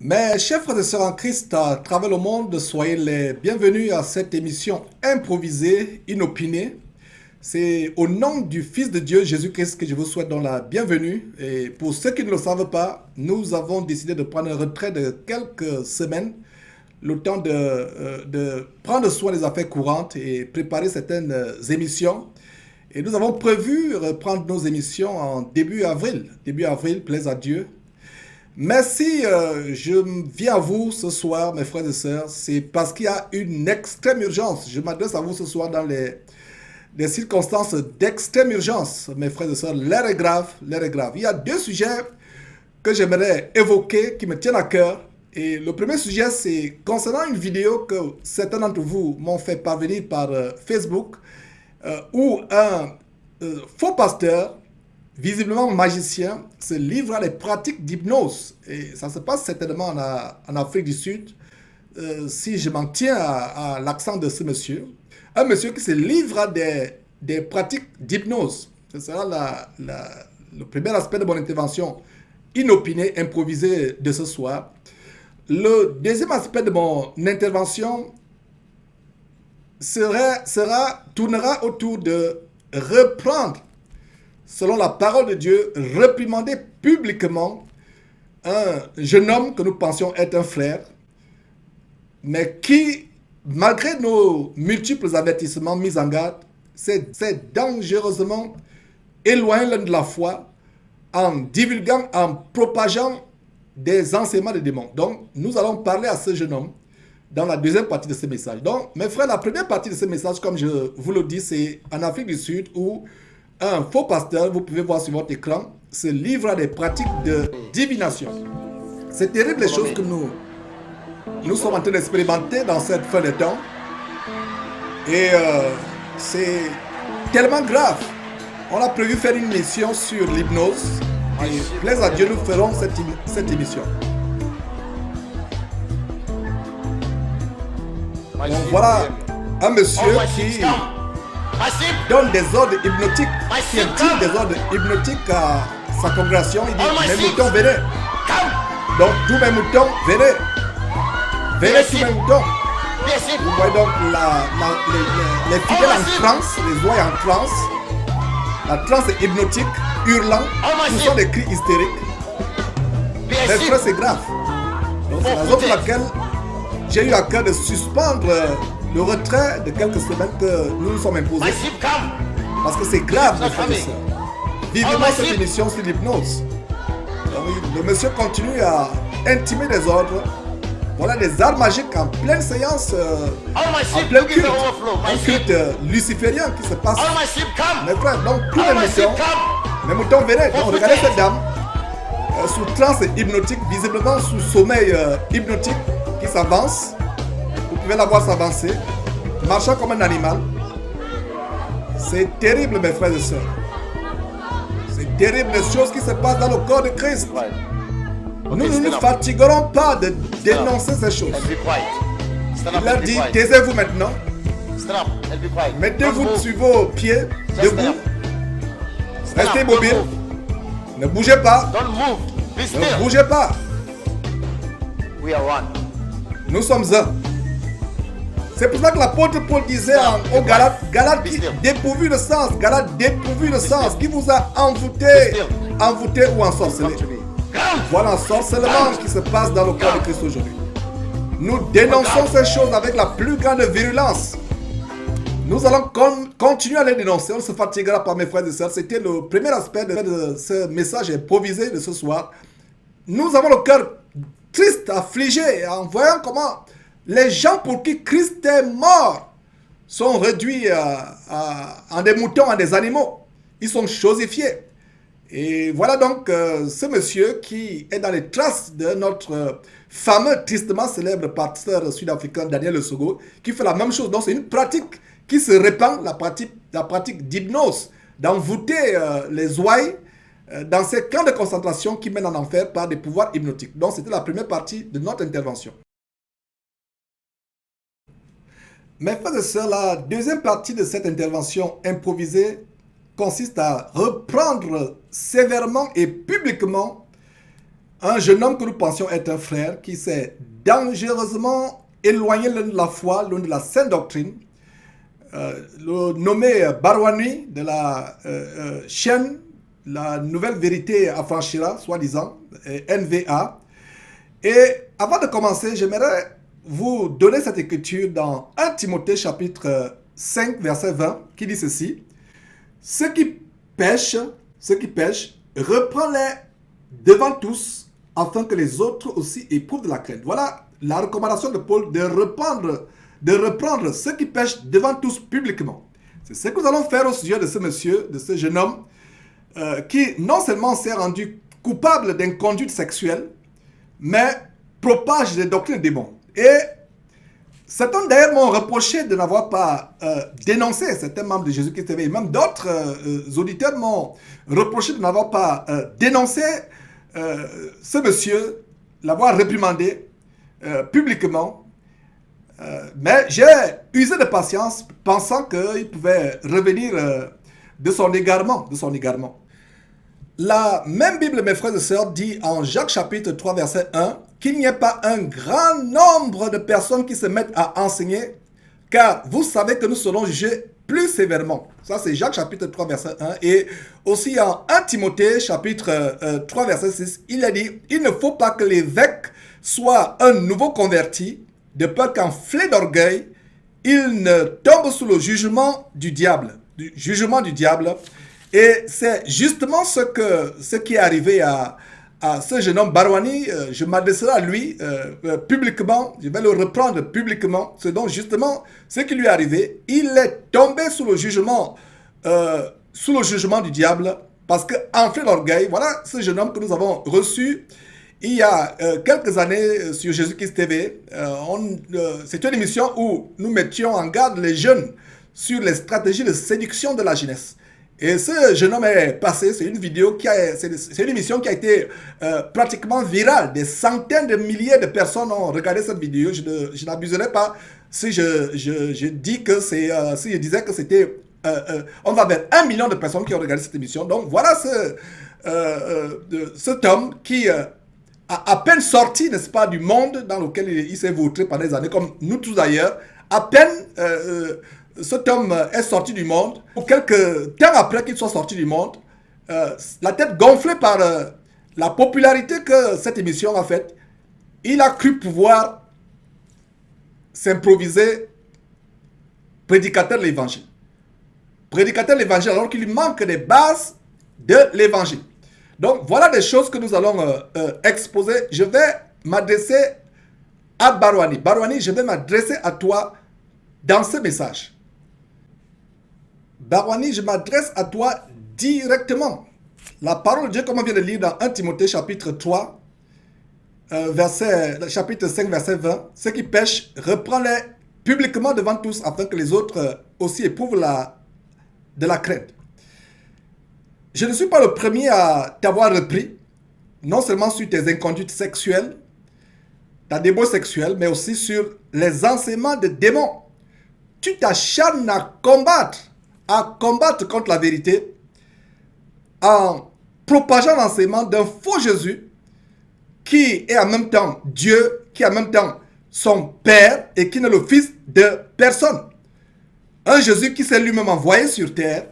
Mes chers frères et sœurs en Christ à travers le monde, soyez les bienvenus à cette émission improvisée, inopinée. C'est au nom du Fils de Dieu, Jésus-Christ, que je vous souhaite donc la bienvenue. Et pour ceux qui ne le savent pas, nous avons décidé de prendre un retrait de quelques semaines, le temps de prendre soin des affaires courantes et préparer certaines émissions. Et nous avons prévu reprendre nos émissions en début avril. Début avril, plaise à Dieu. Merci, je viens à vous ce soir, mes frères et sœurs. C'est parce qu'il y a une extrême urgence. Je m'adresse à vous ce soir dans des circonstances d'extrême urgence, mes frères et sœurs. L'air est grave, l'air est grave. Il y a deux sujets que j'aimerais évoquer qui me tiennent à cœur. Et le premier sujet, c'est concernant une vidéo que certains d'entre vous m'ont fait parvenir par Facebook, où un faux pasteur visiblement magicien, se livre à des pratiques d'hypnose. Et ça se passe certainement en Afrique du Sud, si je m'en tiens à l'accent de ce monsieur. Un monsieur qui se livre à des pratiques d'hypnose. Ce sera le premier aspect de mon intervention inopinée, improvisée de ce soir. Le deuxième aspect de mon intervention tournera autour de reprendre, selon la parole de Dieu, réprimander publiquement un jeune homme que nous pensions être un frère, mais qui, malgré nos multiples avertissements mis en garde, s'est dangereusement éloigné de la foi en divulguant, en propageant des enseignements de démons. Donc, nous allons parler à ce jeune homme dans la deuxième partie de ce message. Donc, mes frères, la première partie de ce message, comme je vous le dis, c'est en Afrique du Sud où un faux pasteur, vous pouvez voir sur votre écran, se livre à des pratiques de divination. C'est terrible les choses que nous sommes en train d'expérimenter dans cette fin de temps. Et c'est tellement grave. On a prévu faire une émission sur l'hypnose. Et plaise à Dieu, nous ferons cette émission. Donc voilà un monsieur qui donne des ordres hypnotiques, qui intime des ordres hypnotiques à sa congrégation. Il dit, mes moutons, venez. Donc, tous mes moutons, venez. Venez tous mes moutons. Vous voyez donc les fidèles en transe, les oies en transe, la transe hypnotique, hurlant, poussant des cris hystériques. Mais frère, c'est grave. Donc, c'est la raison pour laquelle j'ai eu à cœur de suspendre le retrait de quelques semaines que nous nous sommes imposés. Parce que c'est grave, mes frères et sœurs. Vivement cette émission sur l'hypnose. Le monsieur continue à intimer des ordres. Voilà des arts magiques en pleine séance, en plein culte. Un culte luciférien qui se passe. Mes frères, donc tous les moutons venaient. Donc regardez cette dame, sous transe hypnotique, visiblement sous sommeil hypnotique, qui s'avance. Vous pouvez la voir s'avancer, marchant comme un animal. C'est terrible, mes frères et sœurs. C'est terrible les choses qui se passent dans le corps de Christ. Nous ne nous fatiguerons pas de dénoncer ces choses. Il a dit, taisez-vous maintenant. Mettez-vous sur vos pieds, debout. Restez mobile. Ne bougez pas. Ne bougez pas. Nous sommes un. C'est pour ça que l'apôtre Paul disait aux Galates, dépourvu de sens, Galates dépourvu de sens, qui vous a envoûté ou ensorcelé. Voilà l'ensorcellement qui se passe dans le corps de Christ aujourd'hui. Nous dénonçons ces choses avec la plus grande virulence. Nous allons continuer à les dénoncer. On ne se fatiguera pas, mes frères et sœurs. C'était le premier aspect de ce message improvisé de ce soir. Nous avons le cœur triste, affligé, en voyant comment les gens pour qui Christ est mort sont réduits en des moutons, en des animaux. Ils sont chosifiés. Et voilà donc ce monsieur qui est dans les traces de notre fameux, tristement célèbre pasteur sud-africain Daniel Lesogo, qui fait la même chose. Donc c'est une pratique qui se répand, la pratique d'hypnose, d'envoûter les ouailles dans ces camps de concentration qui mènent en enfer par des pouvoirs hypnotiques. Donc c'était la première partie de notre intervention. Mes frères et sœurs, la deuxième partie de cette intervention improvisée consiste à reprendre sévèrement et publiquement Un jeune homme que nous pensions être un frère qui s'est dangereusement éloigné l'un de la foi, l'un de la sainte doctrine, le nommé Barwani de la chaîne La Nouvelle Vérité affranchira, soi-disant, NVA. Et avant de commencer, j'aimerais vous donner cette écriture dans 1 Timothée chapitre 5, verset 20, qui dit ceci. Ceux qui pêchent, reprends-les devant tous, afin que les autres aussi éprouvent de la crainte. Voilà la recommandation de Paul de reprendre ceux qui pêchent devant tous publiquement. C'est ce que nous allons faire au sujet de ce monsieur, de ce jeune homme, qui non seulement s'est rendu coupable d'inconduite sexuelle, mais propage des doctrines des démons. Et certains d'ailleurs m'ont reproché de n'avoir pas dénoncé certains membres de Jésus-Christ TV. Et même d'autres auditeurs m'ont reproché de n'avoir pas dénoncé ce monsieur, l'avoir réprimandé publiquement. Mais j'ai usé de patience, pensant qu'il pouvait revenir de son égarement. La même Bible, mes frères et sœurs, dit en Jacques chapitre 3, verset 1, qu'il n'y ait pas un grand nombre de personnes qui se mettent à enseigner, car vous savez que nous serons jugés plus sévèrement. Ça, c'est Jacques chapitre 3, verset 1. Et aussi en 1 Timothée chapitre 3, verset 6, il a dit, il ne faut pas que l'évêque soit un nouveau converti, de peur qu'enflé d'orgueil, il ne tombe sous le jugement du diable. Et c'est justement ce qui est arrivé à ce jeune homme Barwani. Je m'adresserai à lui publiquement, je vais le reprendre publiquement. C'est donc justement ce qui lui est arrivé. Il est tombé sous le jugement du diable parce qu'enflé d'orgueil, voilà ce jeune homme que nous avons reçu il y a quelques années sur Jésus-Christ TV. C'est une émission où nous mettions en garde les jeunes sur les stratégies de séduction de la jeunesse. Et ce jeune homme est passé, c'est une émission qui a été pratiquement virale. Des centaines de milliers de personnes ont regardé cette vidéo. Je n'abuserai pas si je disais que c'était... on va vers 1 million de personnes qui ont regardé cette émission. Donc voilà cet homme qui... à peine sorti, n'est-ce pas, du monde dans lequel il s'est vautré pendant des années, comme nous tous d'ailleurs, à peine cet homme est sorti du monde, ou quelques temps après qu'il soit sorti du monde, la tête gonflée par la popularité que cette émission a faite, il a cru pouvoir s'improviser prédicateur de l'évangile. Prédicateur de l'évangile alors qu'il lui manque des bases de l'évangile. Donc, voilà des choses que nous allons exposer. Je vais m'adresser à Barwani. Barwani, je vais m'adresser à toi dans ce message. Barwani, je m'adresse à toi directement. La parole de Dieu, comme on vient de lire dans 1 Timothée chapitre 3, chapitre 5, verset 20. Ceux qui pêchent, reprends-les publiquement devant tous, afin que les autres aussi éprouvent de la crainte. Je ne suis pas le premier à t'avoir repris, non seulement sur tes inconduites sexuelles, ta débauche sexuelle, mais aussi sur les enseignements de démons. Tu t'acharnes à combattre contre la vérité, en propageant l'enseignement d'un faux Jésus, qui est en même temps Dieu, qui est en même temps son Père, et qui n'est le Fils de personne. Un Jésus qui s'est lui-même envoyé sur terre,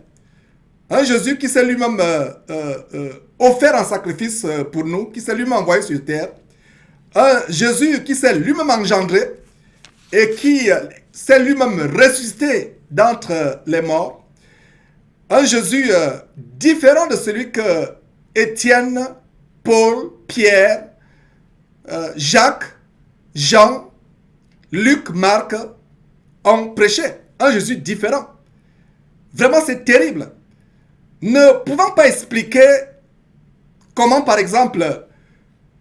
un Jésus qui s'est lui-même offert en sacrifice pour nous, qui s'est lui-même envoyé sur terre. Un Jésus qui s'est lui-même engendré et qui s'est lui-même ressuscité d'entre les morts. Un Jésus différent de celui que Étienne, Paul, Pierre, Jacques, Jean, Luc, Marc ont prêché. Un Jésus différent. Vraiment, c'est terrible. Ne pouvant pas expliquer comment, par exemple,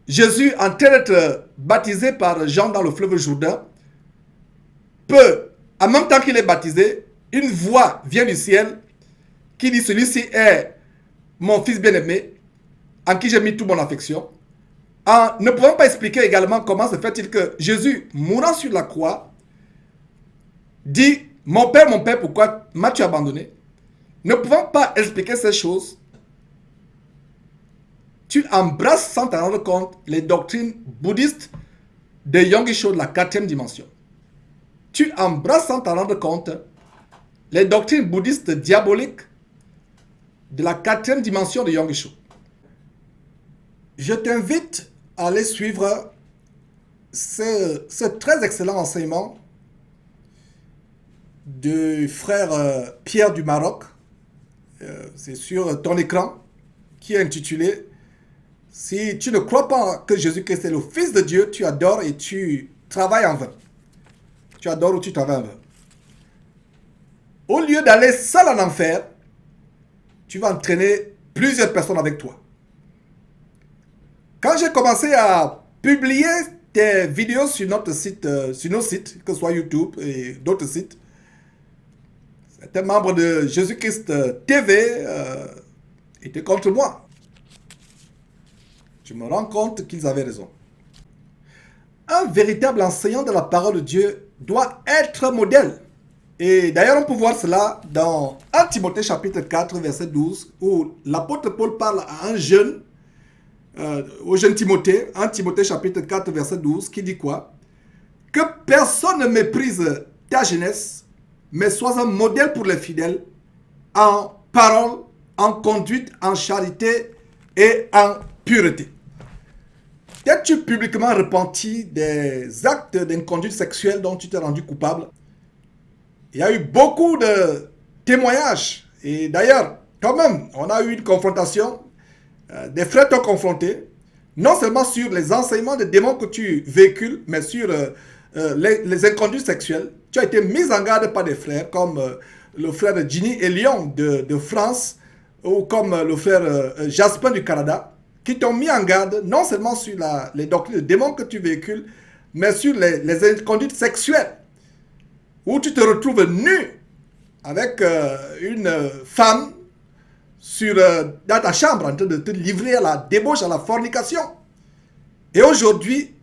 Jésus, en train d'être baptisé par Jean dans le fleuve Jourdain, peut, en même temps qu'il est baptisé, une voix vient du ciel qui dit: celui-ci est mon fils bien-aimé, en qui j'ai mis toute mon affection. En ne pouvant pas expliquer également comment se fait-il que Jésus, mourant sur la croix, dit: mon père, pourquoi m'as-tu abandonné? Ne pouvant pas expliquer ces choses, Tu embrasses sans t'en rendre compte les doctrines bouddhistes de Yonggi-sho de la quatrième dimension. Tu embrasses sans t'en rendre compte les doctrines bouddhistes diaboliques de la quatrième dimension de Yonggi-sho. Je t'invite à aller suivre ce très excellent enseignement du frère Pierre du Maroc. C'est sur ton écran qui est intitulé « Si tu ne crois pas que Jésus-Christ est le Fils de Dieu, tu adores et tu travailles en vain. » Tu adores ou tu travailles en vain. Au lieu d'aller seul en enfer, tu vas entraîner plusieurs personnes avec toi. Quand j'ai commencé à publier des vidéos sur notre site, sur nos sites, que ce soit YouTube et d'autres sites, certains membres de Jésus-Christ TV étaient contre moi. Je me rends compte qu'ils avaient raison. Un véritable enseignant de la parole de Dieu doit être modèle. Et d'ailleurs, on peut voir cela dans 1 Timothée chapitre 4, verset 12, où l'apôtre Paul parle à un jeune, au jeune Timothée, 1 Timothée chapitre 4, verset 12, qui dit quoi? Que personne ne méprise ta jeunesse, mais sois un modèle pour les fidèles, en parole, en conduite, en charité et en pureté. T'es-tu publiquement repenti des actes d'inconduite sexuelle dont tu t'es rendu coupable? Il y a eu beaucoup de témoignages. Et d'ailleurs, quand même, on a eu une confrontation. Des frères t'ont confronté. Non seulement sur les enseignements des démons que tu véhicules, mais sur les inconduites sexuelles. Tu as été mis en garde par des frères comme le frère Ginny et Lyon de France ou comme le frère Jaspin du Canada, qui t'ont mis en garde non seulement sur les doctrines de démons que tu véhicules, mais sur les inconduites sexuelles, où tu te retrouves nu avec une femme dans ta chambre en train de te livrer à la débauche, à la fornication. Et aujourd'hui,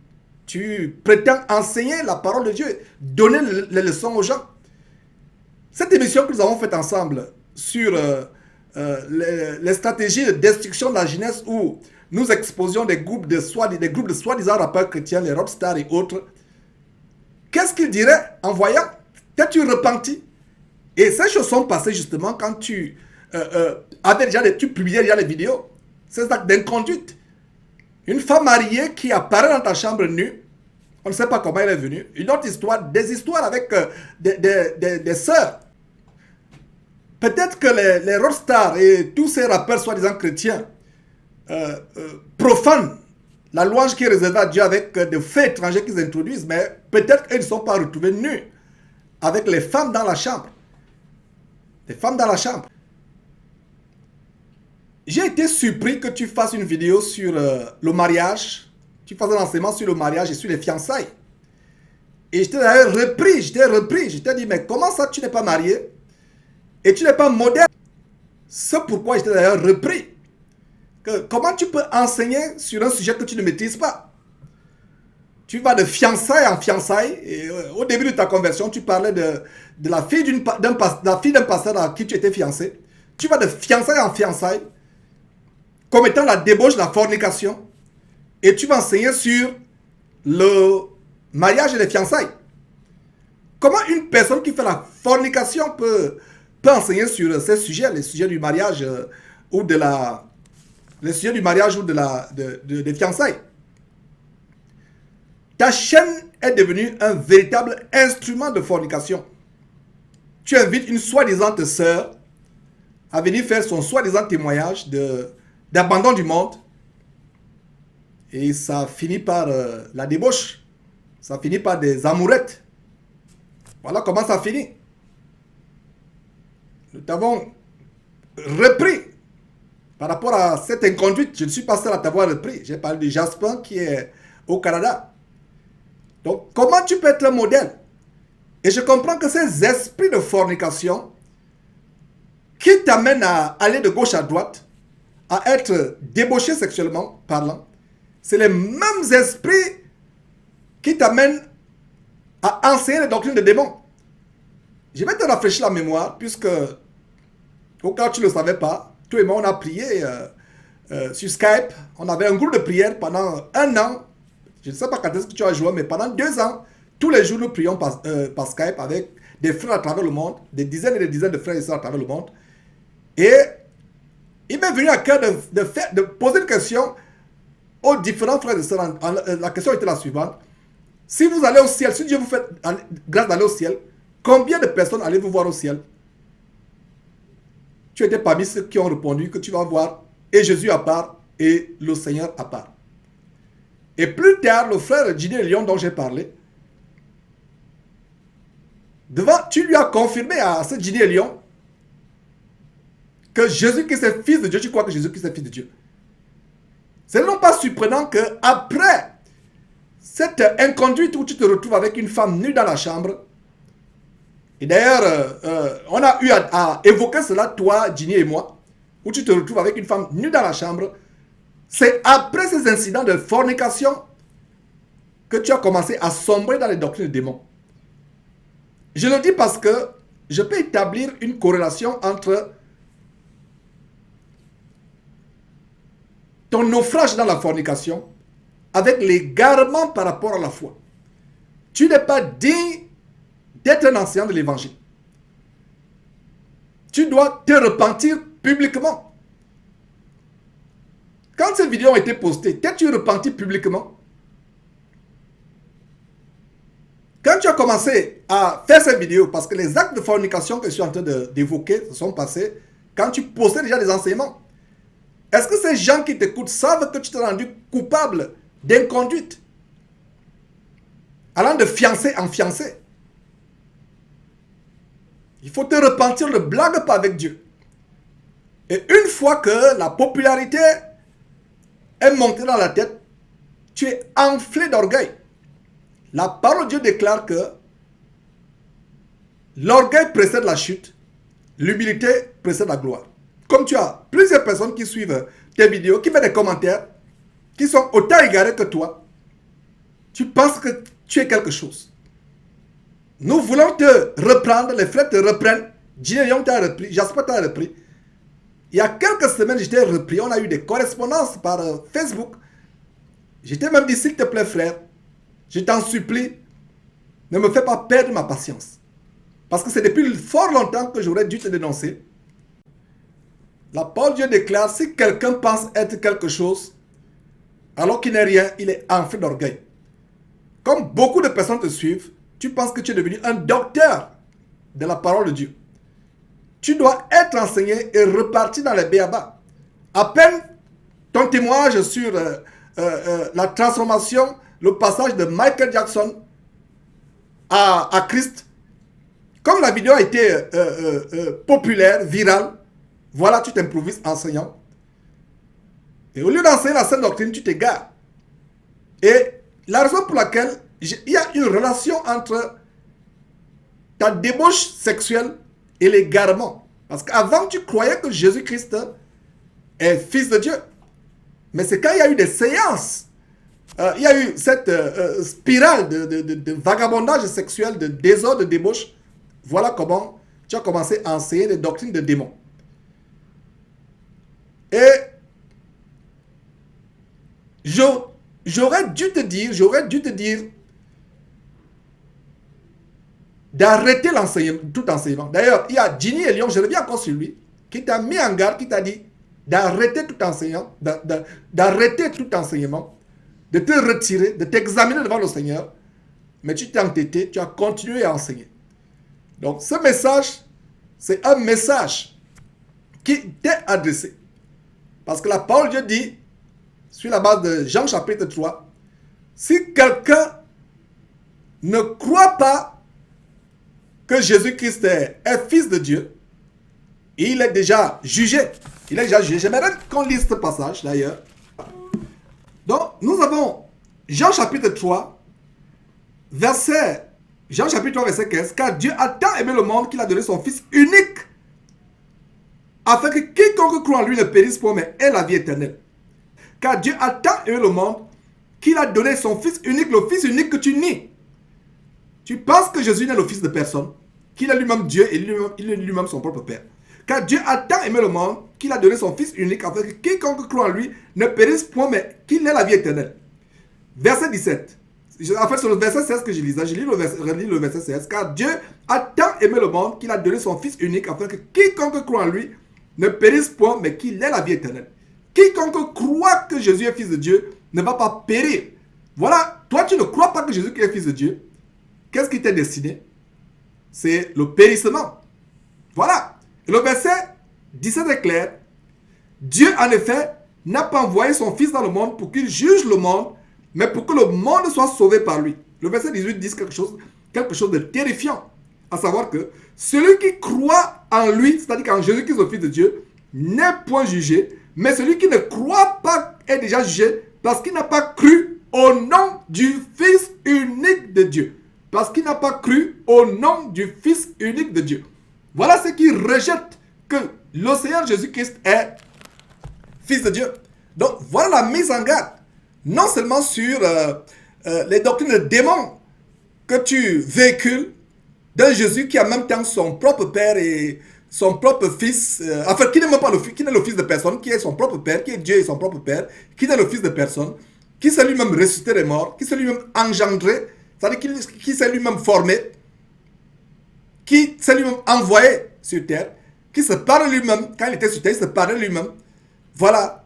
tu prétends enseigner la parole de Dieu, donner les leçons aux gens. Cette émission que nous avons faite ensemble sur les stratégies de destruction de la jeunesse, où nous exposions des groupes de soi-disant rappeurs chrétiens, les rockstars et autres, qu'est-ce qu'ils diraient en voyant? T'es-tu repenti? Et ces choses sont passées justement quand tu tu publiais déjà les vidéos. Ces actes d'inconduite. Une femme mariée qui apparaît dans ta chambre nue, on ne sait pas comment elle est venue. Une autre histoire, des histoires avec des sœurs. Peut-être que les rockstars et tous ces rappeurs soi-disant chrétiens profanent la louange qui est réservée à Dieu avec des faits étrangers qu'ils introduisent, mais peut-être qu'ils ne sont pas retrouvés nus avec les femmes dans la chambre. Les femmes dans la chambre. J'ai été surpris que tu fasses une vidéo sur le mariage. Tu fasses un enseignement sur le mariage et sur les fiançailles. Et je t'ai d'ailleurs repris. Je t'ai dit, mais comment ça tu n'es pas marié? Et tu n'es pas modèle? C'est pourquoi je t'ai d'ailleurs repris. Comment tu peux enseigner sur un sujet que tu ne maîtrises pas? Tu vas de fiançailles en fiançailles. Et au début de ta conversion, tu parlais de la fille d'un pasteur à qui tu étais fiancé. Tu vas de fiançailles en fiançailles, comme étant la débauche, la fornication. Et tu vas enseigner sur le mariage et les fiançailles. Comment une personne qui fait la fornication peut enseigner sur ces sujets, les sujets du mariage ou des fiançailles? Ta chaîne est devenue un véritable instrument de fornication. Tu invites une soi-disant sœur à venir faire son soi-disant témoignage d'abandon du monde. Et ça finit par la débauche. Ça finit par des amourettes. Voilà comment ça finit. Nous t'avons repris par rapport à cette inconduite. Je ne suis pas seul à t'avoir repris. J'ai parlé de Jaspin qui est au Canada. Donc, comment tu peux être un modèle? Et je comprends que ces esprits de fornication qui t'amènent à aller de gauche à droite, à être débauché sexuellement parlant, c'est les mêmes esprits qui t'amènent à enseigner les doctrines des démons. Je vais te rafraîchir la mémoire, puisque, au cas où tu ne le savais pas, toi et moi, on a prié sur Skype. On avait un groupe de prière pendant un an. Je ne sais pas quand est-ce que tu as joué, mais pendant 2 ans, tous les jours, nous prions par Skype avec des frères à travers le monde, des dizaines et des dizaines de frères et sœurs à travers le monde. Et il m'est venu à cœur de poser une question aux différents frères et sœurs. La question était la suivante. Si vous allez au ciel, si Dieu vous fait grâce d'aller au ciel, combien de personnes allez-vous voir au ciel? Tu étais parmi ceux qui ont répondu que tu vas voir et Jésus à part et le Seigneur à part. Et plus tard, le frère Gideon Lyon dont j'ai parlé, tu lui as confirmé à ce Gideon Lyon que Jésus-Christ est fils de Dieu. Tu crois que Jésus-Christ est fils de Dieu? Ce n'est non pas surprenant qu'après cette inconduite où tu te retrouves avec une femme nue dans la chambre, et d'ailleurs, on a eu à évoquer cela, toi, Ginny et moi, où tu te retrouves avec une femme nue dans la chambre, c'est après ces incidents de fornication que tu as commencé à sombrer dans les doctrines de démons. Je le dis parce que je peux établir une corrélation entre ton naufrage dans la fornication avec l'égarement par rapport à la foi. Tu n'es pas digne d'être un enseignant de l'évangile. Tu dois te repentir publiquement. Quand ces vidéos ont été postées, t'es-tu repenti publiquement? Quand tu as commencé à faire ces vidéos, parce que les actes de fornication que je suis en train d'évoquer se sont passés quand tu postais déjà des enseignements. Est-ce que ces gens qui t'écoutent savent que tu t'es rendu coupable d'inconduite, allant de fiancé en fiancé? Il faut te repentir, ne blague pas avec Dieu. Et une fois que la popularité est montée dans la tête, tu es enflé d'orgueil. La parole de Dieu déclare que l'orgueil précède la chute, l'humilité précède la gloire. Comme tu as plusieurs personnes qui suivent tes vidéos, qui font des commentaires, qui sont autant égarés que toi, tu penses que tu es quelque chose. Nous voulons te reprendre, les frères te reprennent. Gideon t'a repris, Jasper t'a repris. Il y a quelques semaines, j'étais repris. On a eu des correspondances par Facebook. J'étais même dit, s'il te plaît, frère, je t'en supplie, ne me fais pas perdre ma patience. Parce que c'est depuis fort longtemps que j'aurais dû te dénoncer. La parole de Dieu déclare, si quelqu'un pense être quelque chose, alors qu'il n'est rien, il est enflé d'orgueil. Comme beaucoup de personnes te suivent, tu penses que tu es devenu un docteur de la parole de Dieu. Tu dois être enseigné et reparti dans les béabas. À peine ton témoignage sur la transformation, le passage de Michael Jackson à Christ, comme la vidéo a été populaire, virale, voilà, tu t'improvises enseignant. Et au lieu d'enseigner la sainte doctrine, tu t'égares. Et la raison pour laquelle il y a une relation entre ta débauche sexuelle et l'égarement. Parce qu'avant, tu croyais que Jésus-Christ est fils de Dieu. Mais c'est quand il y a eu des séances, il y a eu cette spirale de vagabondage sexuel, de désordre, de débauche. Voilà comment tu as commencé à enseigner les doctrines de démons. Et j'aurais dû te dire d'arrêter tout enseignement. D'ailleurs, il y a Ginny et Lyon, je reviens encore sur lui, qui t'a mis en garde, qui t'a dit d'arrêter tout enseignement, d'arrêter tout enseignement, de te retirer, de t'examiner devant le Seigneur. Mais tu t'es entêté, tu as continué à enseigner. Donc, ce message, c'est un message qui t'est adressé. Parce que la parole de Dieu dit, sur la base de Jean chapitre 3, si quelqu'un ne croit pas que Jésus-Christ est fils de Dieu, il est déjà jugé. Il est déjà jugé. J'aimerais qu'on lise ce passage d'ailleurs. Donc, nous avons Jean chapitre 3, Jean chapitre 3, verset 15. Car Dieu a tant aimé le monde qu'il a donné son Fils unique, afin que quiconque croit en lui ne périsse point, mais ait la vie éternelle. Car Dieu a tant aimé le monde qu'il a donné son Fils unique, le Fils unique que tu nies. Tu penses que Jésus n'est le Fils de personne, qu'il est lui-même Dieu et il est lui-même son propre Père. Car Dieu a tant aimé le monde qu'il a donné son Fils unique afin que quiconque croit en lui ne périsse point, mais qu'il ait la vie éternelle. Verset 17. En fait, c'est le verset 16 que je lisais. Je relis le verset 16. Car Dieu a tant aimé le monde qu'il a donné son Fils unique afin que quiconque croit en lui ne périsse point, mais qu'il ait la vie éternelle. Quiconque croit que Jésus est Fils de Dieu ne va pas périr. Voilà, toi tu ne crois pas que Jésus est Fils de Dieu. Qu'est-ce qui t'est destiné? C'est le périssement. Voilà. Et le verset 17 est clair. Dieu, en effet, n'a pas envoyé son Fils dans le monde pour qu'il juge le monde, mais pour que le monde soit sauvé par lui. Le verset 18 dit quelque chose de terrifiant. À savoir que celui qui croit en lui, c'est-à-dire qu'en Jésus-Christ, le Fils de Dieu, n'est point jugé, mais celui qui ne croit pas est déjà jugé parce qu'il n'a pas cru au nom du Fils unique de Dieu. Parce qu'il n'a pas cru au nom du Fils unique de Dieu. Voilà ce qui rejette que le Seigneur Jésus-Christ est Fils de Dieu. Donc voilà la mise en garde. Non seulement sur les doctrines de démons que tu véhicules d'un Jésus qui a en même temps son propre Père et son propre Fils, enfin qui n'est même pas le Fils, qui n'est le Fils de personne, qui est son propre Père, qui est Dieu et son propre Père, qui n'est le Fils de personne, qui s'est lui-même ressuscité des morts, qui s'est lui-même engendré, c'est-à-dire qui s'est lui-même formé, qui s'est lui-même envoyé sur terre, qui se parle lui-même, quand il était sur terre, il se parlait lui-même. Voilà.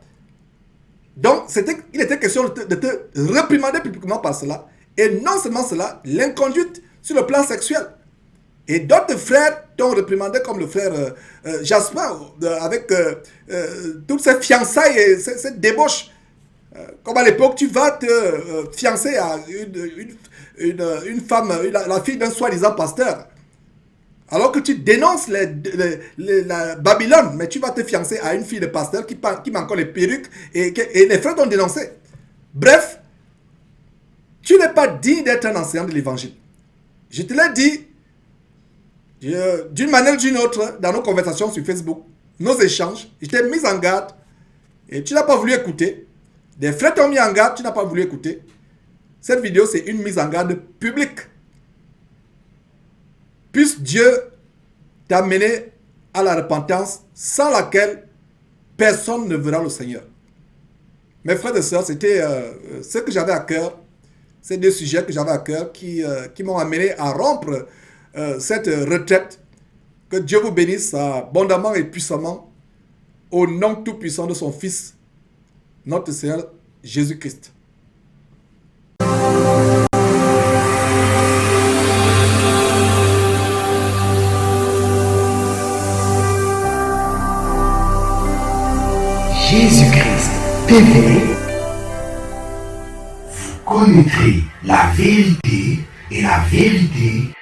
Donc, il était question de te réprimander publiquement par cela. Et non seulement cela, l'inconduite sur le plan sexuel. Et d'autres frères t'ont réprimandé comme le frère Jasper, avec toutes ces fiançailles et cette débauche. Comme à l'époque, tu vas te fiancer à une femme, la fille d'un soi-disant pasteur. Alors que tu dénonces la Babylone, mais tu vas te fiancer à une fille de pasteur qui met encore les perruques et les frères t'ont dénoncé. Bref, tu n'es pas digne d'être un enseignant de l'évangile. Je te l'ai dit d'une manière ou d'une autre dans nos conversations sur Facebook, nos échanges. Je t'ai mis en garde et tu n'as pas voulu écouter. Des frères t'ont mis en garde, tu n'as pas voulu écouter. Cette vidéo, c'est une mise en garde publique. Puisse Dieu t'amener à la repentance sans laquelle personne ne verra le Seigneur. Mes frères et sœurs, c'était ce que j'avais à cœur, ces deux sujets que j'avais à cœur qui m'ont amené à rompre cette retraite. Que Dieu vous bénisse abondamment et puissamment au nom tout-puissant de son Fils, notre Seigneur Jésus-Christ. Jésus-Christ TV, vous connaîtrez la vérité et la vérité